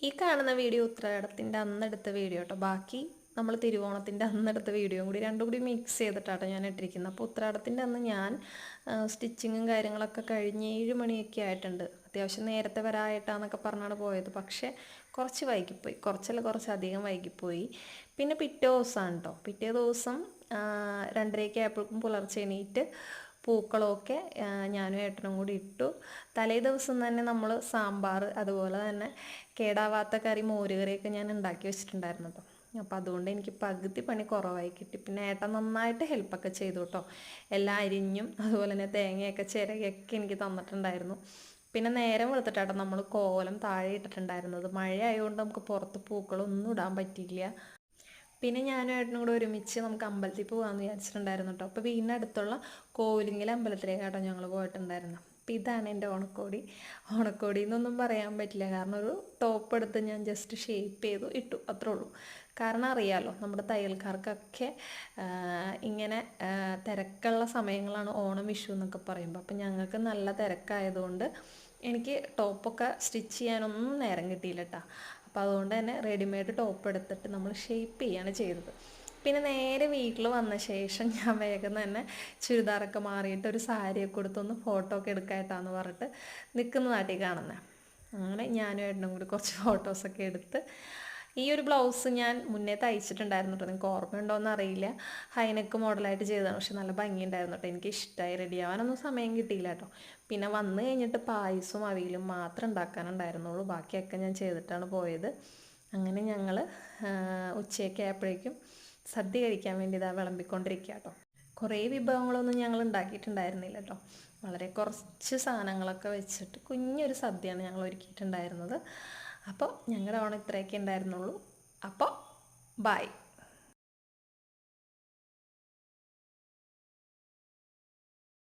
ഈ കാണുന്ന video ഉത്രാടത്തിൻ്റെ അന്നെടുത്ത video കേട്ടോ. ബാക്കി നമ്മൾ തിരുവോണത്തിൻ്റെ അന്നെടുത്ത വീഡിയോയും കൂടി രണ്ടും കൂടി മിക്സ് ചെയ്തിട്ടാട്ടോ ഞാൻ ഇട്ടിരിക്കുന്നത്. അപ്പോൾ ഉത്രാടത്തിൻ്റെ അന്ന് ഞാൻ സ്റ്റിച്ചിങ്ങും കാര്യങ്ങളൊക്കെ കഴിഞ്ഞ് 7 മണിയൊക്കെ ആയിട്ടുണ്ട്. അത്യാവശ്യം നേരത്തെ വരായിട്ടാന്നൊക്കെ പറഞ്ഞാണ് പോയത്. പക്ഷേ കുറച്ച് വൈകിപ്പോയി, കുറച്ചധികം വൈകിപ്പോയി. പിന്നെ പിറ്റേ ദിവസമാണ് കേട്ടോ. പിറ്റേ ദിവസം 2:30 ആയപ്പോഴേക്കും പുലർച്ചെ എണീറ്റ് പൂക്കളമൊക്കെ ഞാനും ഏട്ടനും കൂടി ഇട്ടു. തലേ ദിവസം തന്നെ നമ്മൾ സാമ്പാർ, അതുപോലെ തന്നെ കേടാവാത്ത കറി, മോരുകറിയൊക്കെ ഞാൻ ഉണ്ടാക്കി വെച്ചിട്ടുണ്ടായിരുന്നു കേട്ടോ. അപ്പോൾ അതുകൊണ്ട് എനിക്ക് പകുതി പണി കുറവായി കിട്ടി. പിന്നെ ഏട്ടൻ നന്നായിട്ട് ഹെൽപ്പൊക്കെ ചെയ്തു കേട്ടോ. എല്ലാം അരിഞ്ഞും അതുപോലെ തന്നെ തേങ്ങയൊക്കെ ചിരകിയൊക്കെ എനിക്ക് തന്നിട്ടുണ്ടായിരുന്നു. പിന്നെ നേരം വെളുത്തിട്ടാട്ടോ നമ്മൾ കോലം താഴെ ഇട്ടിട്ടുണ്ടായിരുന്നത്. മഴ ആയതുകൊണ്ട് നമുക്ക് പുറത്ത് പൂക്കളൊന്നും ഇടാൻ പറ്റിയില്ല. പിന്നെ ഞാനും ഏട്ടനും കൂടെ ഒരുമിച്ച് നമുക്ക് അമ്പലത്തിൽ പോകാമെന്ന് വിചാരിച്ചിട്ടുണ്ടായിരുന്നു കേട്ടോ. അപ്പോൾ വീടിനടുത്തുള്ള കോവിലിങ്ങൽ അമ്പലത്തിലേക്കാട്ടോ ഞങ്ങൾ പോയിട്ടുണ്ടായിരുന്നു. അപ്പോൾ ഇതാണ് എൻ്റെ ഓണക്കോടി എന്നൊന്നും പറയാൻ പറ്റില്ല, കാരണം ഒരു ടോപ്പ് എടുത്ത് ഞാൻ ജസ്റ്റ് ഷേപ്പ് ചെയ്തു ഇട്ടു, അത്രേ ഉള്ളൂ. കാരണം അറിയാമല്ലോ, നമ്മുടെ തയ്യൽക്കാർക്കൊക്കെ ഇങ്ങനെ തിരക്കുള്ള സമയങ്ങളാണ് ഓണം, വിഷു എന്നൊക്കെ പറയുമ്പോൾ. അപ്പം ഞങ്ങൾക്ക് നല്ല തിരക്കായതുകൊണ്ട് എനിക്ക് ടോപ്പൊക്കെ സ്റ്റിച്ച് ചെയ്യാനൊന്നും നേരം കിട്ടിയില്ല കേട്ടോ. അപ്പോൾ അതുകൊണ്ട് തന്നെ റെഡിമെയ്ഡ് ടോപ്പ് എടുത്തിട്ട് നമ്മൾ ഷേപ്പ് ചെയ്യാണ് ചെയ്തത്. പിന്നെ നേരെ വീട്ടിൽ വന്ന ശേഷം ഞാൻ വേഗം തന്നെ ചുരിദാറൊക്കെ മാറിയിട്ട് ഒരു സാരിയൊക്കെ കൊടുത്തൊന്ന് ഫോട്ടോ ഒക്കെ എടുക്കായിട്ടാന്ന് പറഞ്ഞിട്ട് നിൽക്കുന്ന നാട്ടിൽ കാണുന്നത്. അങ്ങനെ ഞാനും ഏട്ടനും കൂടി കുറച്ച് ഫോട്ടോസൊക്കെ എടുത്ത്. ഈ ഒരു ബ്ലൗസ് ഞാൻ മുന്നേ തയ്ച്ചിട്ടുണ്ടായിരുന്നു കേട്ടോ. നിങ്ങൾക്ക് ഓർമ്മയുണ്ടോയെന്ന് അറിയില്ല. ഹൈനെക്ക് മോഡലായിട്ട് ചെയ്തതാണ്. പക്ഷെ നല്ല ഭംഗിയുണ്ടായിരുന്നു കേട്ടോ. എനിക്ക് ഇഷ്ടമായി. റെഡി ആവാനൊന്നും സമയം കിട്ടിയില്ല കേട്ടോ. പിന്നെ വന്നു കഴിഞ്ഞിട്ട് പായസവും അവിയലും മാത്രം ഉണ്ടാക്കാനുണ്ടായിരുന്നുള്ളൂ. ബാക്കിയൊക്കെ ഞാൻ ചെയ്തിട്ടാണ് പോയത്. അങ്ങനെ ഞങ്ങൾ ഉച്ചയൊക്കെ ആയപ്പോഴേക്കും സദ്യ കഴിക്കാൻ വേണ്ടി ഇതാ വിളമ്പിക്കൊണ്ടിരിക്കുക കേട്ടോ. കുറേ വിഭവങ്ങളൊന്നും ഞങ്ങൾ ഉണ്ടാക്കിയിട്ടുണ്ടായിരുന്നില്ല കേട്ടോ. വളരെ കുറച്ച് സാധനങ്ങളൊക്കെ വെച്ചിട്ട് കുഞ്ഞൊരു സദ്യയാണ് ഞങ്ങൾ ഒരുക്കിയിട്ടുണ്ടായിരുന്നത്. അപ്പോൾ ഞങ്ങളുടെ ഓണം ഇത്രയൊക്കെ ഉണ്ടായിരുന്നുള്ളൂ. അപ്പോൾ ബൈ.